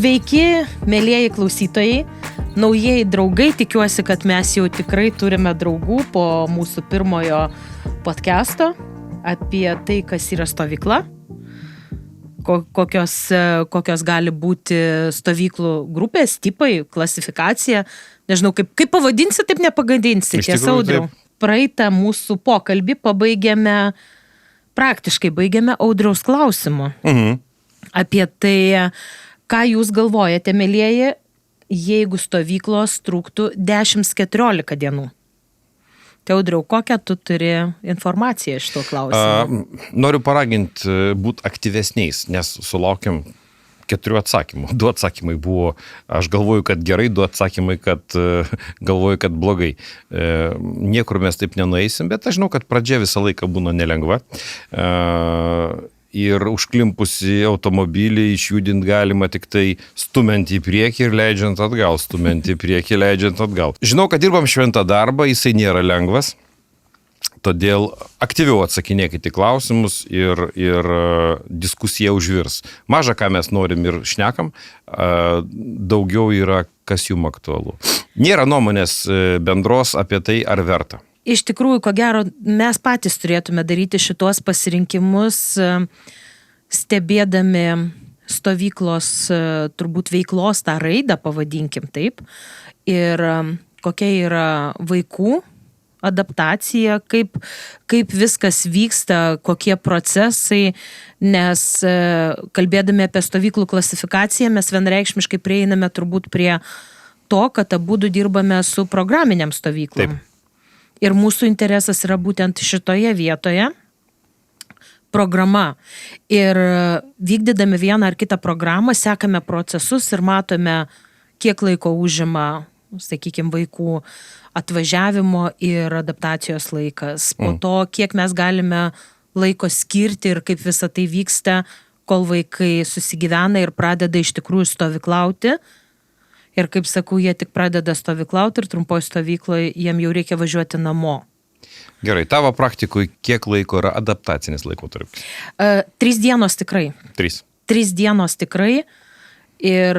Sveiki, mėlieji klausytojai, naujieji draugai, tikiuosi, kad mes jau tikrai turime draugų po mūsų pirmojo podcast'o apie tai, kas yra stovykla, kokios gali būti stovyklų grupės, tipai, klasifikacija. Nežinau, kaip pavadinsi, taip nepagadinsi. Tiesa, Audriau. Praeitą mūsų pokalbį praktiškai baigėme Audriaus klausimu. Apie tai, ką jūs galvojate, mėlieji, jeigu stovyklos truktų 10-14 dienų. Tai, Audriau, kokią tu turi informaciją iš to klausimą? Noriu paraginti būti aktyvesniais, nes sulaukiam 4 atsakymų. 2 atsakymai buvo, aš galvoju, kad gerai, 2 atsakymai, kad galvoju, kad blogai. Niekur mes taip nenueisim, bet aš žinau, kad pradžia visą laiką būna nelengva. Ir užklimpusi automobilį išjudinti galima tik tai stumiant į priekį ir leidžiant atgal, stumiant į priekį, leidžiant atgal. Žinau, kad dirbam šventą darbą, jisai nėra lengvas, todėl aktyviau atsakinėkite klausimus ir diskusija užvirs. Maža, ką mes norim ir šnekam, daugiau yra, kas jum aktualu. Nėra nuomonės bendros apie tai, ar verta. Iš tikrųjų, ko gero, mes patys turėtume daryti šitos pasirinkimus, stebėdami stovyklos, turbūt veiklos tą raidą, pavadinkim taip, ir kokia yra vaikų adaptacija, kaip viskas vyksta, kokie procesai, nes kalbėdami apie stovyklų klasifikaciją, mes vienreikšmiškai prieiname turbūt prie to, kad abudu dirbame su programiniam stovyklom. Taip. Ir mūsų interesas yra būtent šitoje vietoje programa. Ir vykdydami vieną ar kitą programą, sekame procesus ir matome, kiek laiko užima, sakykime, vaikų atvažiavimo ir adaptacijos laikas. Po to, kiek mes galime laiko skirti ir kaip visa tai vyksta, kol vaikai susigyvena ir pradeda iš tikrųjų stovyklauti. Ir kaip sakau, jie tik pradeda stovyklauti ir trumpoj stovykloje jiem jau reikia važiuoti namo. Gerai, tavo praktikui kiek laiko yra adaptacinis laikotarpis? 3 dienos tikrai. 3. 3 dienos tikrai. Ir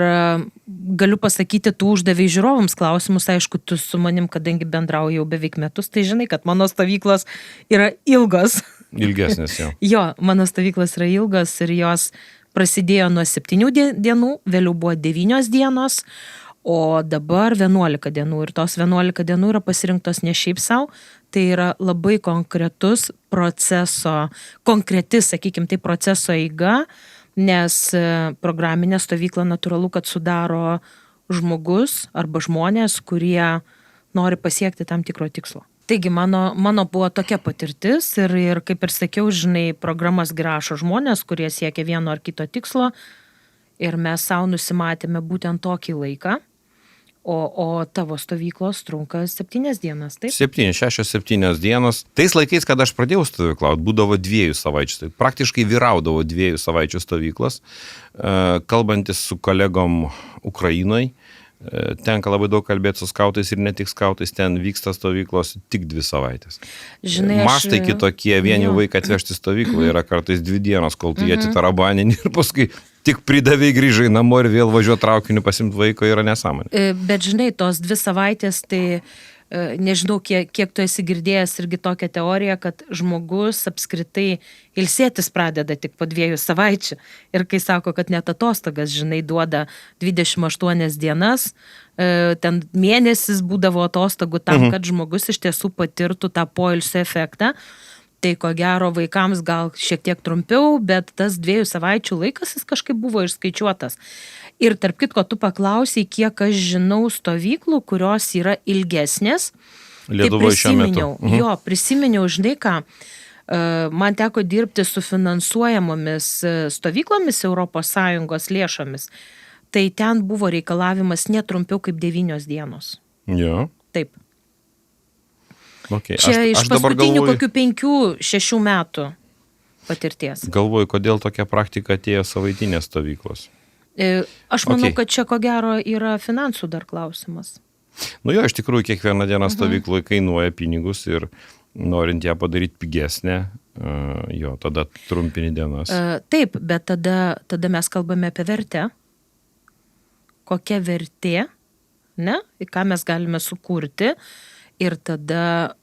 galiu pasakyti, tu uždavei žiūrovams klausimus, aišku, tu su manim, kadangi bendrauji jau beveik metus, tai žinai, kad mano stovyklos yra ilgos. Ilgesnės jau. Jo, mano stovyklos yra ilgos ir jos prasidėjo nuo 7 dienų, vėliau buvo 9 dienos, o dabar 11 dienų. Ir tos 11 dienų yra pasirinktos ne šiaip savo, tai yra labai konkreti, sakykime, tai proceso eiga, nes programinė stovykla natūralu, kad sudaro žmogus arba žmonės, kurie nori pasiekti tam tikro tikslo. Taigi mano buvo tokia patirtis ir kaip ir sakiau, žinai, programas grašo žmonės, kurie siekia vieno ar kito tikslo ir mes savo nusimatėme būtent tokį laiką, o tavo stovyklos trunka 7 dienas, taip? 6-7 dienos. Tais laikais, kada aš pradėjau stovyklauti, būdavo 2 savaičių. Tai praktiškai vyraudavo 2 savaičių stovyklos. Kalbantis su kolegom Ukrainoje, tenka labai daug kalbėti su skautais ir ne tik skautais, ten vyksta stovyklos tik 2 savaitės. Žinai, Mastai kitokie, vieni vaiką atvežti stovyklą yra kartais 2 dienos, kol tu jie atitarabaninį ir paskui tik pridavai grįžai namo ir vėl važiuoti traukiniu pasimti vaiko yra nesąmonė. Bet žinai, tos 2 savaitės, tai nežinau, kiek tu esi girdėjęs irgi tokią teoriją, kad žmogus apskritai ilsėtis pradeda tik po 2 savaičių. Ir kai sako, kad net atostogas, žinai, duoda 28 dienas, ten mėnesis būdavo atostogų tam, kad žmogus iš tiesų patirtų tą poilsio efektą. Tai ko gero vaikams gal šiek tiek trumpiau, bet tas 2 savaičių laikas jis kažkaip buvo išskaičiuotas. Ir tarp kitko, tu paklausai, kiek aš žinau stovyklų, kurios yra ilgesnės. Lietuvoje šiuo metu. Prisiminiau, žinai ką, man teko dirbti su finansuojamomis stovyklomis ES lėšomis. Tai ten buvo reikalavimas netrumpiau kaip 9 dienos. Jo. Taip. Okay. Čia iš paskutinių kokių 5-6 metų patirties. Galvoju, kodėl tokia praktika atėjo savaitinės stovyklos. Aš manau, kad čia ko gero yra finansų dar klausimas. Nu jo, iš tikrųjų, kiekvieną dieną stovykloje kainuoja pinigus ir norint ją padaryti pigesnę, tada trumpini dienas. Taip, bet tada mes kalbame apie vertę. kokia vertė, ne, į ką mes galime sukurti. Ir tada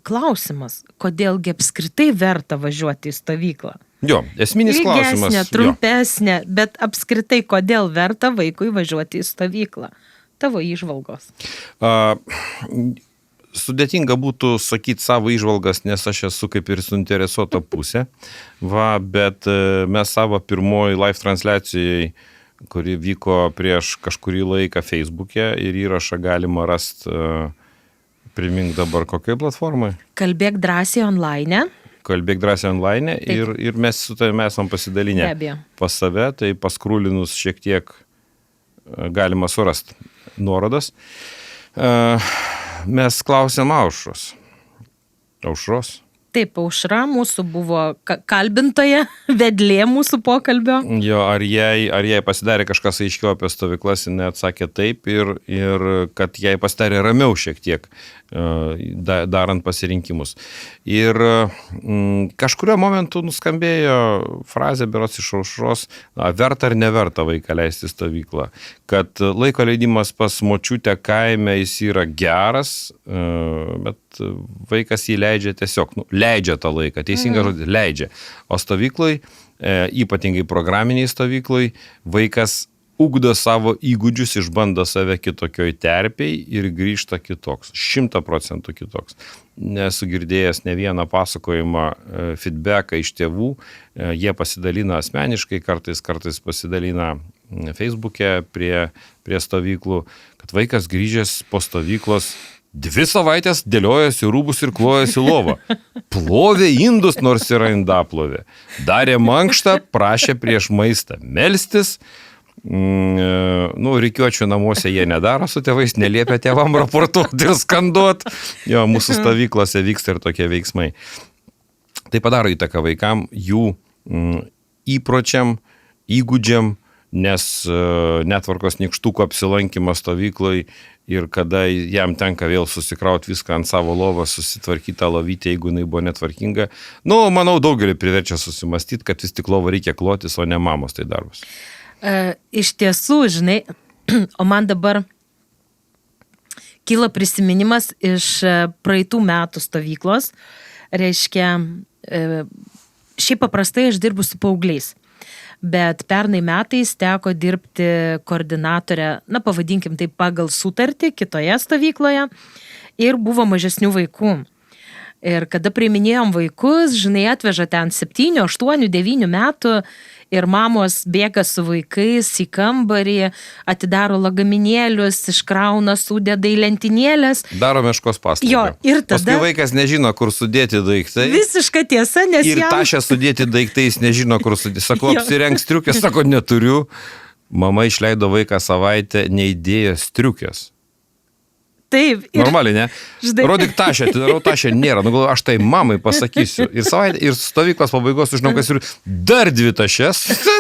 klausimas, kodėlgi apskritai verta važiuoti į stovyklą. Jo, esminis klausimas. Ilgesnė, trumpesnė, bet apskritai, kodėl verta vaikui važiuoti į stovyklą. Tavo įžvalgos. Sudėtinga būtų sakyti savo įžvalgas, nes aš esu kaip ir suinteresuota pusė. Bet mes savo pirmoji live transliacijai, kuri vyko prieš kažkurį laiką Facebook'e ir įrašą galima rasti, primink dabar kokioj platformai? Kalbėk drąsiai online. Kalbėk drąsiai online ir mes su tavimi esam pasidalinę pas save, tai paskrulinus šiek tiek galima surasti nuorodas. Mes klausėm Aušros. Aušros? Taip, Aušra mūsų buvo kalbintoja, vedlė mūsų pokalbio. Jo, ar jai pasidarė kažkas aiškiau apie stovyklas, jinai atsakė taip ir kad jai pasidarė ramiau šiek tiek, darant pasirinkimus. Ir kažkurio momentu nuskambėjo frazė berods iš Aušros, verta ar neverta vaiką leisti stovyklą, kad laiko leidimas pas močiutę kaime jis yra geras, bet vaikas jį leidžia tiesiog, leidžia tą laiką, teisingas žodis, leidžia. O stovyklai, ypatingai programiniai stovyklai, vaikas ugdo savo įgūdžius, išbando save kitokioj terpėj ir grįžta kitoks, 100% kitoks. Nesu girdėjęs ne vieną pasakojimą, feedbacką iš tėvų, jie pasidalina asmeniškai, kartais pasidalina Facebook'e prie stovyklų, kad vaikas grįžęs po stovyklos 2 savaitės dėliojasi rūbus ir klojasi lovą. Plovė indus, nors yra indaplovė. Darė mankštą, prašė prieš maistą melstis. Rikiuočių namuose jie nedaro su tėvais, neliepia tėvam raportuoti ir skanduot. Jo, mūsų stovyklose vyksta ir tokie veiksmai. Tai padaro įtaką vaikam, jų įpročiam, įgūdžiam, nes netvarkos nykštuko apsilankymas stovykloj ir kada jam tenka vėl susikrauti viską ant savo lovą, susitvarkyti tą lovytę, jeigu jinai buvo netvarkinga. Manau, daugelį priverčia susimastyti, kad vis tik lovą reikia klotis, o ne mamos tai darbas. Iš tiesų, žinai, o man dabar kyla prisiminimas iš praeitų metų stovyklos. Reiškia, šiaip paprastai aš dirbu su paaugliais. Bet pernai metais teko dirbti koordinatorę, pavadinkim tai pagal sutartį kitoje stovykloje ir buvo mažesnių vaikų. Ir kada priiminėjom vaikus, žinai, atveža ten 7, 8, 9 metų ir mamos bėga su vaikais į kambarį, atidaro lagaminėlius, iškrauna, sudeda į lentynėlės. Daro meškos paslaugą. Jo, ir tada... Paskui vaikas nežino, kur sudėti daiktai. Visiška tiesa, nes ir tašę sudėti daiktai, jis nežino, kur sudėti. Sako, apsirenk striukės, sako, neturiu. Mama išleido vaiką savaitę, neįdėjo striukės. Taip. Normaliai, ne? Žinai. Rodyk tašę, atidarau tašę, nėra. Galvoju, aš tai mamai pasakysiu. Ir stovyklos pabaigos žinau, kas ir dar 2 tašės.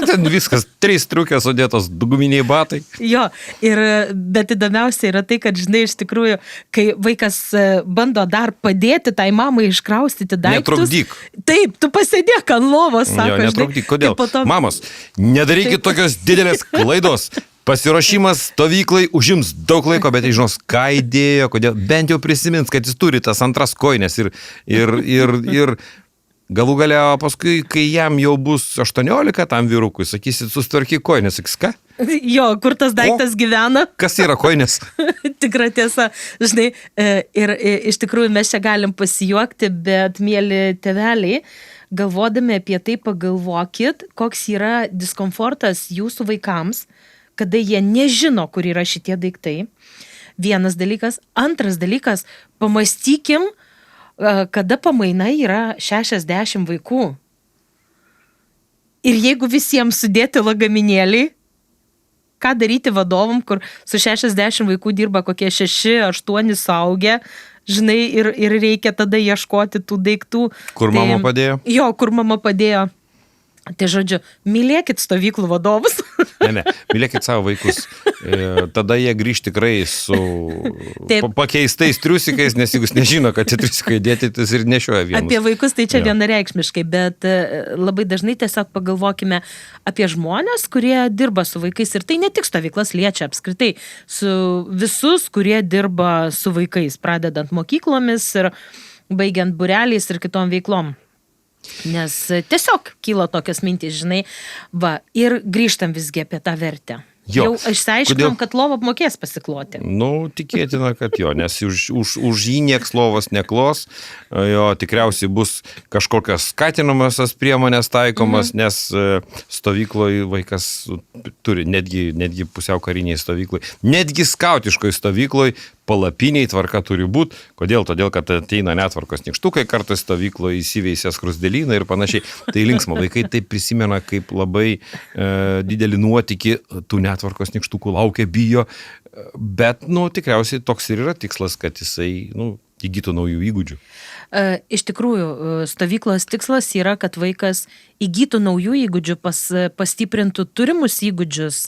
Ten viskas, 3 striukės sudėtos, guminiai batai. Jo, bet įdomiausia yra tai, kad, žinai, iš tikrųjų, kai vaikas bando dar padėti tai mamai iškraustyti daiktus. Netrukdyk. Taip, tu pasėdėk ant lovos, sako. Jo, netrukdyk. Kodėl? Mamos, nedarykit tokios didelės klaidos. Pasiruošimas stovyklai užims daug laiko, bet žinos, ką įdėjo, kodėl, bent jau prisimins, kad jis turi tas antras kojines ir galų gale, paskui, kai jam jau bus 18, tam vyrukui, sakysit, sustvarkyk kojines, sakys, ką? Jo, kur tas daiktas gyvena? Kas yra kojines? Tikra tiesa, žinai, ir iš tikrųjų mes čia galim pasijuokti, bet mėly tėveliai, galvodami apie tai pagalvokit, koks yra diskomfortas jūsų vaikams, kada jie nežino, kur yra šitie daiktai. Vienas dalykas. Antras dalykas, pamastykim, kada pamaina yra 60 vaikų. Ir jeigu visiems sudėti lagaminėliai, ką daryti vadovam, kur su 60 vaikų dirba kokie 6-8 suaugę, žinai, ir reikia tada ieškoti tų daiktų. Kur mama padėjo? Jo, kur mama padėjo. Tai žodžiu, mylėkit stovyklų vadovus. Ne, mylėkit savo vaikus. Tada jie grįž tikrai su pakeistais triusikais, nes jeigu nežino, kad tie triusikai dėti, tai ir nešioja vienus. Apie vaikus tai čia vienareikšmiškai, bet labai dažnai tiesiog pagalvokime apie žmonės, kurie dirba su vaikais. Ir tai ne tik stovyklas liečia apskritai, su visus, kurie dirba su vaikais, pradedant mokyklomis ir baigiant būreliais ir kitom veiklom. Nes tiesiog kyla tokios mintys, žinai, va, ir grįžtam visgi apie tą vertę. Jau išsiaiškinom, kad lovą apmokės pasikloti. Nu, tikėtina, kad jo, nes už jį nieks lovas neklos, jo tikriausiai bus kažkokios skatinamosios priemonės taikomas, nes stovykloje vaikas turi, netgi pusiau kariniai stovyklai, netgi skautiškoje stovykloje palapiniai tvarka turi būti. Kodėl? Todėl, kad ateina netvarkos nykštukai, kartais stovykloje įsiveisė skrusdėlyną ir panašiai. Tai linksma, vaikai tai prisimena kaip labai didelį nuotykį, tų netvarkos nykštukų laukia, bijo, bet, tikriausiai toks ir yra tikslas, kad jisai, įgytų naujų įgūdžių. Iš tikrųjų, stovyklos tikslas yra, kad vaikas įgytų naujų įgūdžių, pastiprintų turimus įgūdžius,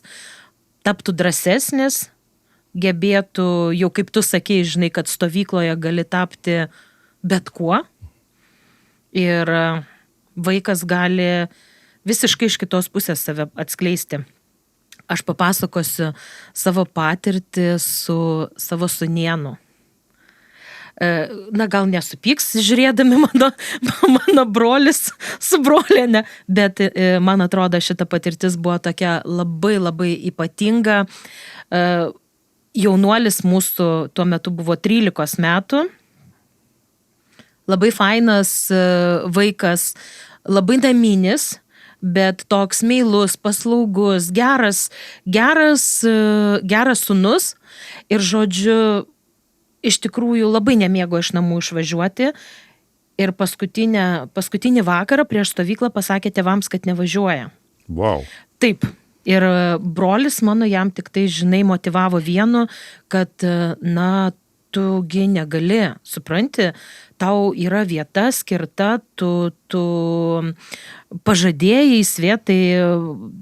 taptų drąsesnis, gebėtų, jau kaip tu sakei, žinai, kad stovykloje gali tapti bet kuo ir vaikas gali visiškai iš kitos pusės save atskleisti. Aš papasakosiu savo patirtį su savo sūnėnu. Na, gal nesupyks žiūrėdami mano brolis su brolienė, bet man atrodo, šita patirtis buvo tokia labai, labai ypatinga. Jaunuolis mūsų tuo metu buvo 13 metų, labai fainas vaikas, labai naminis, bet toks meilus, paslaugus, geras sūnus ir, žodžiu, iš tikrųjų labai nemėgo iš namų išvažiuoti ir paskutinį vakarą prieš stovyklą pasakė tėvams, kad nevažiuoja. Wow. Taip. Ir brolis mano jam tik tai, žinai, motivavo vienu, kad, tugi negali, supranti, tau yra vieta skirta, tu pažadėjai svietai,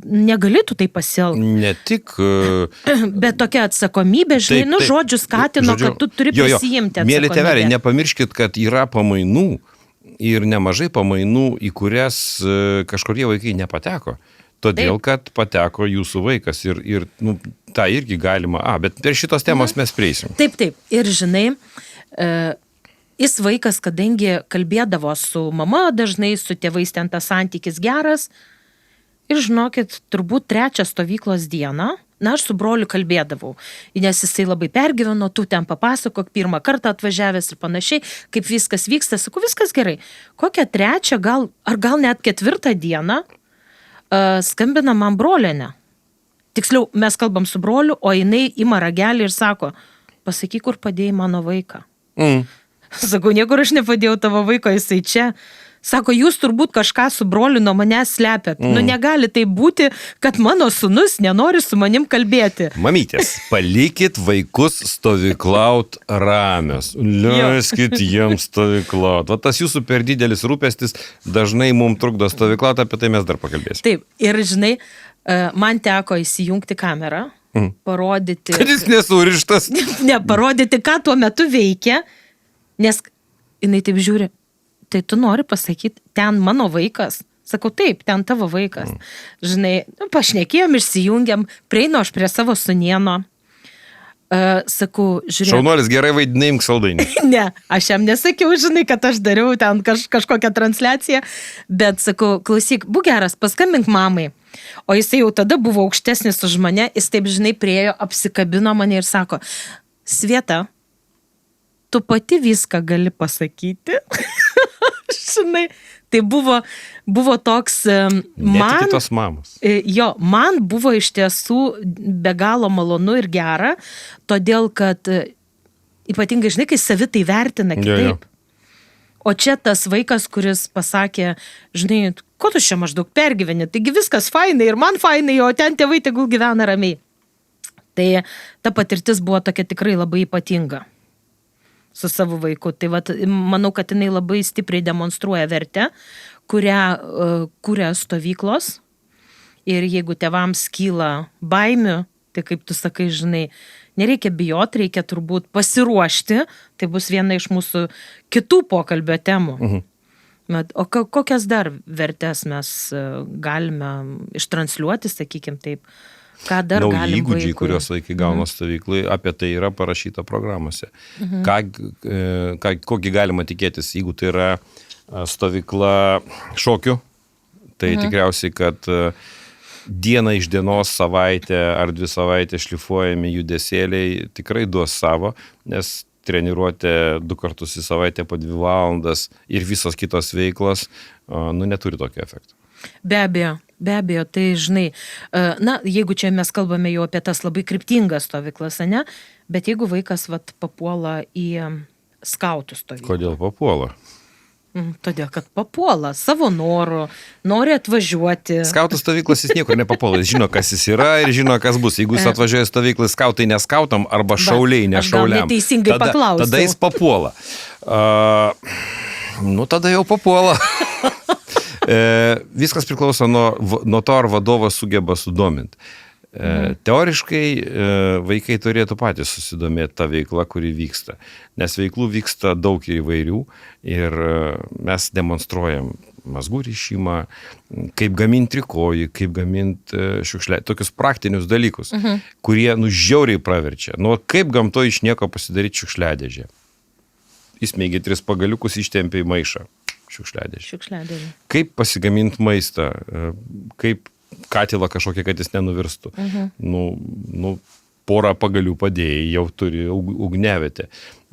negali tu tai pasielgti. Ne tik... Bet tokia atsakomybė, žinai, žodžiu skatino, kad tu turi prisijimti atsakomybę. Mėly tėveliai, nepamirškit, kad yra pamainų ir nemažai pamainų, į kurias kažkurie vaikai nepateko. Todėl, kad pateko jūsų vaikas ir tą irgi galima, bet per šitos temos mes prieisim. Taip. Ir žinai, jis vaikas, kadangi kalbėdavo su mama dažnai, su tėvais ten tas santykis geras, ir žinokit, turbūt 3 stovyklos dieną, aš su broliu kalbėdavau, nes jisai labai pergyveno, tu ten papasakok, pirmą kartą atvažiavęs ir panašiai, kaip viskas vyksta, sakau, viskas gerai. Kokią 3, gal net 4 dieną, skambina man brolienė. Tiksliau, mes kalbam su broliu, o jinai ima ragelį ir sako, pasakyk, kur padėjai mano vaiką. Sakau, niekur aš nepadėjau tavo vaiko, jisai čia. Sako, jūs turbūt kažką su broliu nuo manęs slepiat. Negali tai būti, kad mano sūnus nenori su manim kalbėti. Mamytės, palikit vaikus stovyklaut ramios. Leiskit jiems stovyklaut. Va tas jūsų per didelis rūpestis dažnai mums trukdo stovyklaut, apie tai mes dar pakalbėsime. Taip, ir žinai, man teko įsijungti kamerą, parodyti... Kad jis nesurištas. Ne, parodyti, ką tuo metu veikia, nes jinai taip žiūri. Tai tu nori pasakyti, ten mano vaikas. Sakau, taip, ten tavo vaikas. Žinai, pašnekėjom, išsijungiam, prieinu aš prie savo sūnėno. Sakau, žiūrėk. Šaunuolis, gerai vaidinai, imk saldainį. Ne, aš jam nesakiau, žinai, kad aš dariau ten kažkokią transliaciją, bet sakau, klausyk, būk geras, paskambink mamai. O jisai jau tada buvo aukštesnis už mane, jis taip, žinai, priejo, apsikabino mane ir sako, Svieta, tu pati viską gali pasakyti. Žinai, tai buvo toks man... Kitos mamos. Jo, man buvo iš tiesų be galo malonu ir gera, todėl, kad ypatingai, žinai, kai savi tai vertina kitaip. O čia tas vaikas, kuris pasakė, žinai, ko tu čia maždaug pergyveni, taigi viskas fainai ir man fainai, o ten tėvai tegul gyvena ramiai. Tai ta patirtis buvo tokia tikrai labai ypatinga. su savo vaiku. Tai vat, manau, kad jinai labai stipriai demonstruoja vertę, kurią kuria stovyklos. Ir jeigu tėvams kyla baimių, tai kaip tu sakai, žinai, nereikia bijoti, reikia turbūt pasiruošti. Tai bus viena iš mūsų kitų pokalbio temų. O kokias dar vertės mes galime ištransliuoti, sakykim taip? Ką dar nauji galim įgūdžiai, vaikui? kuriuos vaikai gauna stovyklai, apie tai yra parašyta programuose. Kokį galima tikėtis, jeigu tai yra stovykla šokių, tai tikriausiai, kad diena iš dienos, savaitę ar 2 savaitės šlifuojami judesėliai tikrai duos savo, nes treniruotė 2 kartus į savaitę po 2 valandas ir visos kitos veiklos, neturi tokio efekto. Be abejo, tai žinai, jeigu čia mes kalbame jau apie tas labai kryptingas stovyklas, ne, bet jeigu vaikas papuola į skautų stovyklą. Kodėl papuola? Todėl, kad papuola savo noru, nori atvažiuoti. Skautų stovyklas jis niekur nepapuola, jis žino, kas jis yra ir žino, kas bus. Jeigu jis atvažiuoja į stovyklą skautai neskautam arba šauliai nešauliam, aš gal neteisingai paklausiau. Tada jis papuola. Tada jau papuola. Viskas priklauso nuo to, ar vadovas sugeba sudominti. Teoriškai vaikai turėtų patys susidomėti tą veiklą, kuri vyksta, nes veiklų vyksta daug įvairių ir mes demonstruojam mazgų rišimą, kaip gaminti trikojį, kaip gaminti šiukšlę, tokius praktinius dalykus, kurie žiauriai praverčia. Kaip gamto iš nieko pasidaryti šiukšliadėžę. Įsmeigi 3 pagaliukus, ištempia į maišą šiukšliadėžę. Kaip pasigaminti maistą, kaip katilą kažkokią, kad jis nenuvirstų. Porą pagalių padėjai, jau turi ugniavietę.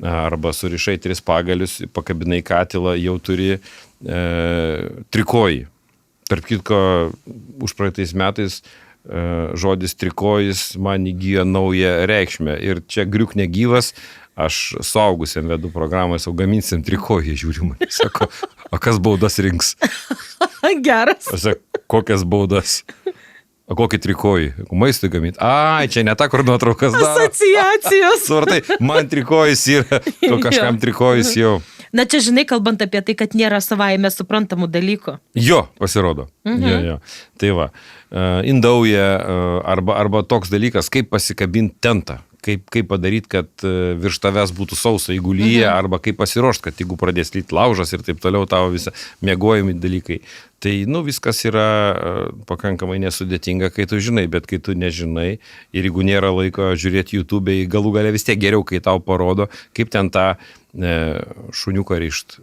Arba surišai 3 pagalius, pakabinai katilą, jau turi trikojį. Tarp kitko, užpraeitais metais žodis trikojis man įgyjo naują reikšmę. Ir čia griuk negyvas, aš suaugusiam vedu programą, gaminsim trikojį, žiūrim. Sako, o kas baudas rinks? Geras. Aš sakau, kokias baudas? O kokį trikojį? Maistui gaminti? Čia ne ta, kur nuotraukas daro. Asociacijos. Suvartai, man trikojis yra, to kažkam trikojis jau. Na čia, žinai, kalbant apie tai, kad nėra savaime suprantamų dalykų. Jo, pasirodo. Jo. Tai va, indauja arba toks dalykas, kaip pasikabinti tentą. Kaip padaryti, kad virš tavęs būtų sausa įgulyje, arba kaip pasiruošti, kad jeigu pradės lyti laužas ir taip toliau tavo visą miegojami dalykai. Tai, viskas yra pakankamai nesudėtinga, kai tu žinai, bet kai tu nežinai ir jeigu nėra laiko žiūrėti YouTube'e, galų gale vis tiek geriau, kai tau parodo, kaip ten tą šuniuką rišt.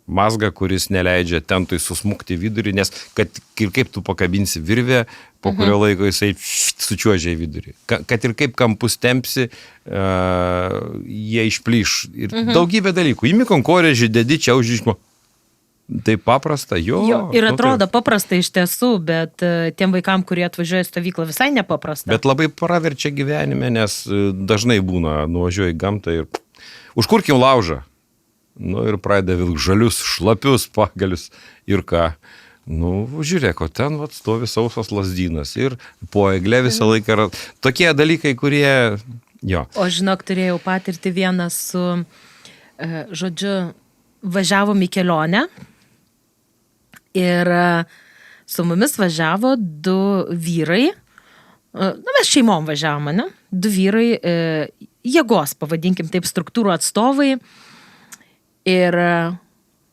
Mazgą, kuris neleidžia tentui susmukti vidurį, nes kaip tu pakabinsi virvę, po kurio laiko jisai sučiuožia į vidurį. Kad ir kaip kampus tempsi, jie išplyš. Ir daugybė dalykų. Įmi konkorėžį, dedi čia užžišmo. Tai paprasta, jo. Ir atrodo paprasta iš tiesų, bet tiem vaikam, kurie atvažiuoja į stovyklą, visai nepaprasta. Bet labai praverčia gyvenime, nes dažnai būna, nuvažiuoji į gamtą ir užkurkim laužą. Ir pradeda vilk žalius, šlapius pagalius ir ką. Žiūrėk, o ten stovi sausas lazdynas ir po egle visą laiką. Tokie dalykai, kurie, jo. O žinok, turėjau patirti vieną su, važiavom į kelionę ir su mumis važiavo 2 vyrai, mes šeimom važiavome, ne? 2 vyrai, jėgos, pavadinkim taip, struktūrų atstovai. Ir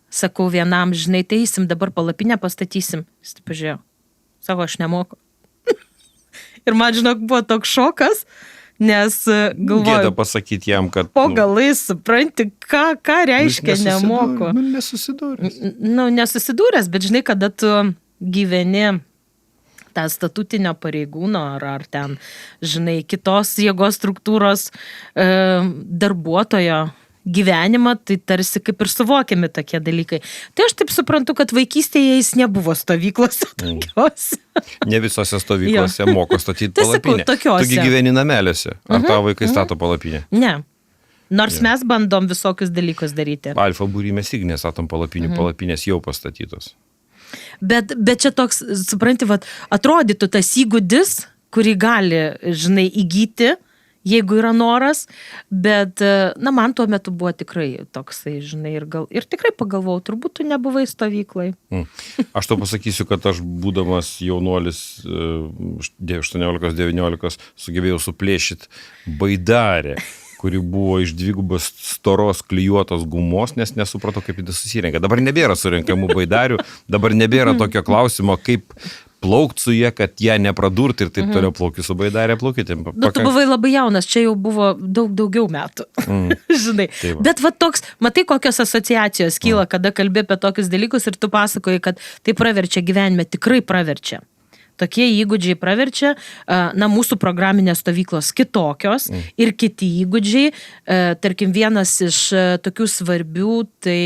sakau vienam, žinai, tai eisim dabar palapinę pastatysim. Jis taip pažiūrėjo. Sako, aš nemoku. Ir man, žinok, buvo toks šokas, nes galvoju... Gėda pasakyti jam, kad... Po galais, supranti, ką reiškia nemoku. Nesusidūręs. Nesusidūręs, bet žinai, kada tu gyveni tą statutinio pareigūno ar ten, žinai, kitos jėgos struktūros darbuotojo gyvenimą, tai tarsi kaip ir suvokiami tokie dalykai. Tai aš taip suprantu, kad vaikystėje jis nebuvo stovyklose tokiose. Ne visose stovyklose moko statyti palapinę. Tugi gyveni nameliuose. Ar tavo vaikai stato palapinę? Ne. Nors mes bandom visokius dalykus daryti. Alfa būry mes irgi nesatom palapinių, palapinės jau pastatytos. Bet čia toks, supranti, atrodytų tas įgūdis, kurį gali, žinai, įgyti jeigu yra noras, bet, na, man tuo metu buvo tikrai toksai, žinai, ir tikrai pagalvojau, turbūt tu nebuvai stovyklai. Aš to pasakysiu, kad aš būdamas jaunuolis 18-19 sugebėjau suplėšyti baidarę, kuri buvo iš dvigubos storos klijuotos gumos, nes nesupratau, kaip jis susirenka. Dabar nebėra surenkamų baidarių, dabar nebėra tokio klausimo, kaip plaukti su jie, kad ją nepradurti ir taip toliau plaukiu su baidarė plaukyti. Bet tu buvai labai jaunas, čia jau buvo daugiau metų, žinai. Taip. Bet va toks, matai, kokios asociacijos kyla, kada kalbė apie tokius dalykus ir tu pasakoji, kad tai praverčia gyvenime, tikrai praverčia. Tokie įgūdžiai praverčia, na, mūsų programinės stovyklos kitokios ir kiti įgūdžiai, tarkim, vienas iš tokių svarbių, tai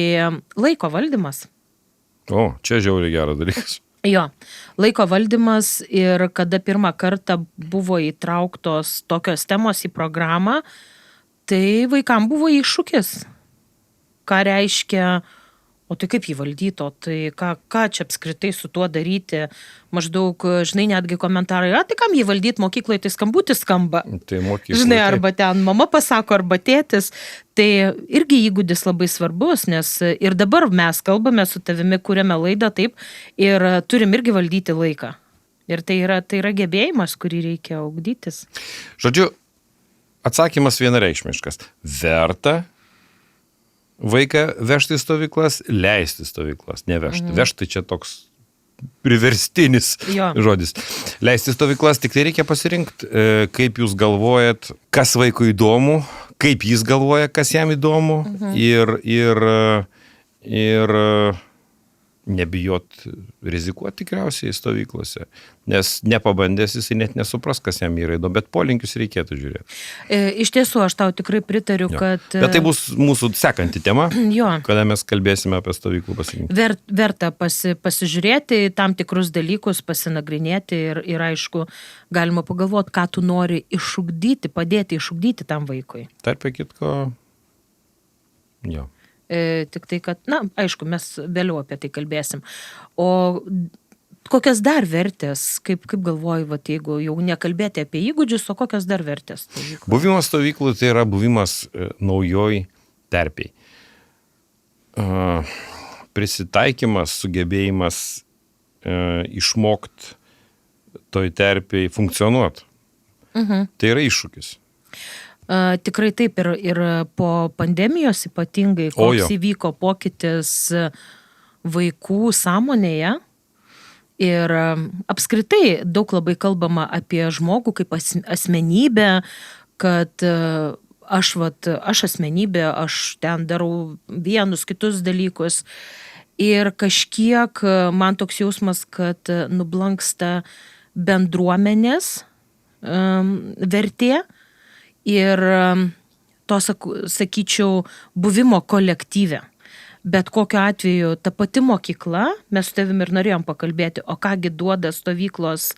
laiko valdymas. O, čia žiauriai geras dalykas. Jo, laiko valdymas ir kada pirmą kartą buvo įtrauktos tokios temos į programą, tai vaikam buvo iššūkis. Ką reiškia, o tai kaip jį valdyto, tai ką čia apskritai su tuo daryti, maždaug, žinai, netgi komentarai, tai kam jį valdyti mokykloje, tai skambutis skamba. Tai mokyklai. Žinai, arba ten mama pasako, arba tėtis, tai irgi įgūdis labai svarbus, nes ir dabar mes kalbame su tavimi, kuriame laidą taip ir turim irgi valdyti laiką. Ir tai yra gebėjimas, kurį reikia ugdytis. Žodžiu, atsakymas vienareikšmiškas. Verta vaiką vežti į stovyklas, leisti stovyklas, nevežti. Vežti čia toks priverstinis žodis. Leisti stovyklas, tik tai reikia pasirinkti, kaip jūs galvojat, kas vaikui įdomu, kaip jis galvoja, kas jam įdomu ir nebijot rizikuoti tikriausiai stovyklose, nes nepabandęs jisai net nesupras, kas jam yra įdomu, bet polinkius reikėtų žiūrėti. Iš tiesų, aš tau tikrai pritariu, kad... Bet tai bus mūsų sekanti tema, jo. Kada mes kalbėsime apie stovyklų pasirinkimą. Verta pasižiūrėti tam tikrus dalykus, pasinagrinėti ir aišku, galima pagalvoti, ką tu nori išugdyti, padėti išugdyti tam vaikui. Tarp kitko, jo. Tik tai, kad, na, aišku, mes vėliau apie tai kalbėsim. O kokias dar vertės, kaip galvoju, vat, jeigu jau nekalbėti apie įgūdžius, o kokias dar vertės? Buvimas stovyklų tai yra buvimas naujoj terpiai. Prisitaikymas, sugebėjimas išmokti toj terpiai funkcionuoti. Tai yra iššūkis. Tikrai taip ir po pandemijos ypatingai, koks įvyko pokytis vaikų sąmonėje ir apskritai daug labai kalbama apie žmogų kaip asmenybę, kad aš asmenybė, aš ten darau vienus kitus dalykus ir kažkiek man toks jausmas, kad nublanksta bendruomenės vertė. Ir to, sakyčiau, buvimo kolektyve. Bet kokiu atveju ta pati mokykla, mes su tavim ir norėjom pakalbėti, o kągi duoda stovyklos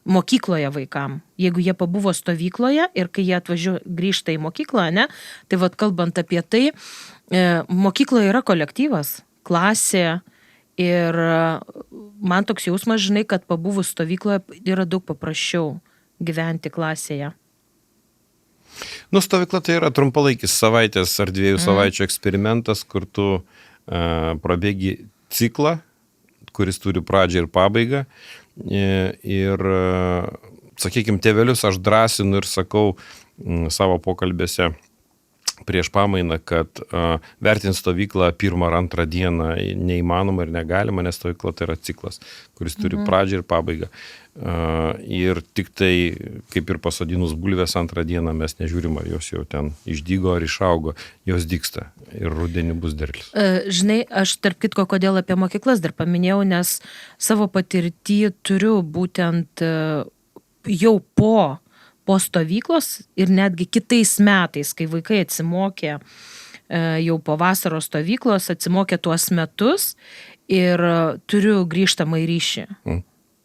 mokykloje vaikam. Jeigu jie pabuvo stovykloje ir kai jie grįžta į mokyklą, ne, tai vat kalbant apie tai, mokykloje yra kolektyvas, klasė ir man toks jausmas, žinai, kad pabuvus stovykloje yra daug paprasčiau gyventi klasėje. Nu, stovykla tai yra trumpalaikis savaitės ar 2 savaičių eksperimentas, kur tu prabėgi ciklą, kuris turi pradžią ir pabaigą. Ir, sakykime, tėvelius aš drąsinu ir sakau savo pokalbėse prieš pamainą, kad vertinti stovyklą 1 ar 2 dieną neįmanoma ir negalima, nes stovykla tai yra ciklas, kuris turi pradžią ir pabaigą. Ir tik tai, kaip ir pasodinus bulvės 2 dieną, mes nežiūrim, ar jos jau ten išdygo ar išaugo, jos dygsta ir rudenį bus derlius. Žinai, aš tarp kitko, kodėl apie mokyklas dar paminėjau, nes savo patirtį turiu būtent jau po stovyklos ir netgi kitais metais, kai vaikai atsimokė jau po vasaros stovyklos, atsimokė tuos metus ir turiu grįžtamą ryšį.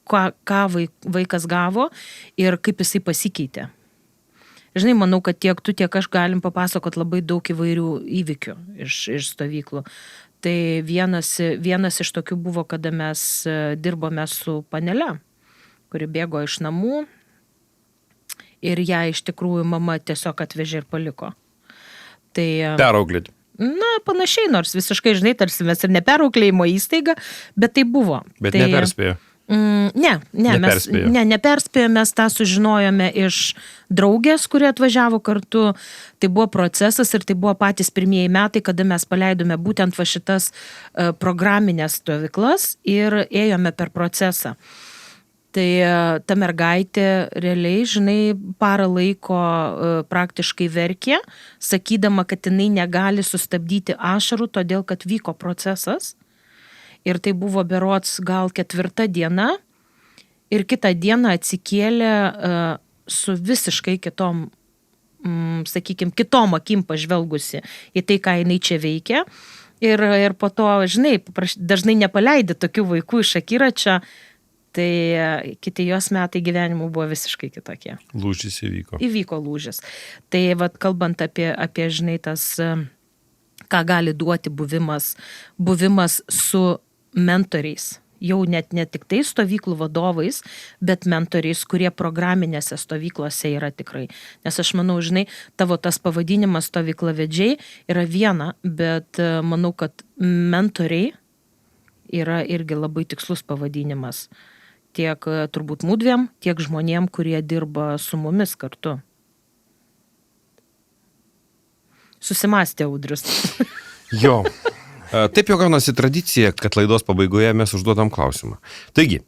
Ką vaikas gavo ir kaip jisai pasikeitė. Žinai, manau, kad tiek tu, tiek aš galim papasakot labai daug įvairių įvykių iš stovyklų. Tai vienas iš tokių buvo, kada mes dirbome su panele, kuri bėgo iš namų ir ją iš tikrųjų mama tiesiog atvežė ir paliko. Tai... Perauklėti. Na, panašiai, nors visiškai, žinai, tarsi mes ir neperauklėjimo įstaiga, bet tai buvo. Bet tai, neperspėjo. Neperspėjo, mes tą sužinojome iš draugės, kurie atvažiavo kartu. Tai buvo procesas ir tai buvo patys pirmieji metai, kada mes paleidome būtent va šitas programinės stovyklas ir ėjome per procesą. Tai ta mergaitė realiai, žinai, parą laiko praktiškai verkė, sakydama, kad jinai negali sustabdyti ašarų, todėl kad vyko procesas. Ir tai buvo berods gal 4 diena. Ir kitą dieną atsikėlė su visiškai kitom, sakykime, kitom akim pažvelgusi į tai, ką jinai čia veikia. Ir po to, žinai, dažnai nepaleidi tokių vaikų iš akiračio. Tai kiti jos metai gyvenimų buvo visiškai kitokie. Lūžis įvyko. Įvyko lūžis. Tai vat, kalbant apie žinai, tas, ką gali duoti buvimas su mentoriais. Jau net ne tik tai stovyklų vadovais, bet mentoriais, kurie programinėse stovyklose yra tikrai. Nes aš manau, žinai, tavo tas pavadinimas stovyklavedžiai yra viena, bet manau, kad mentoriai yra irgi labai tikslus pavadinimas. Tiek turbūt mūdviem, tiek žmonėm, kurie dirba su mumis kartu. Susimąstė Audrius. Jo. Taip jau gaunasi tradicija, kad laidos pabaigoje mes užduodam klausimą. Taigi,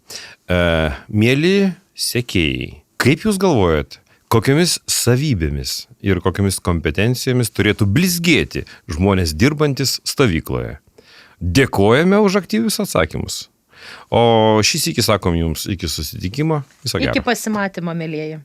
mėly sekėjai, kaip jūs galvojat, kokiamis savybėmis ir kokiamis kompetencijomis turėtų blizgėti žmonės dirbantis stovykloje? Dėkojame už aktyvius atsakymus. O šį sykį sakom jums iki susitikimo. Viso gero. Iki pasimatymo, mėlieji.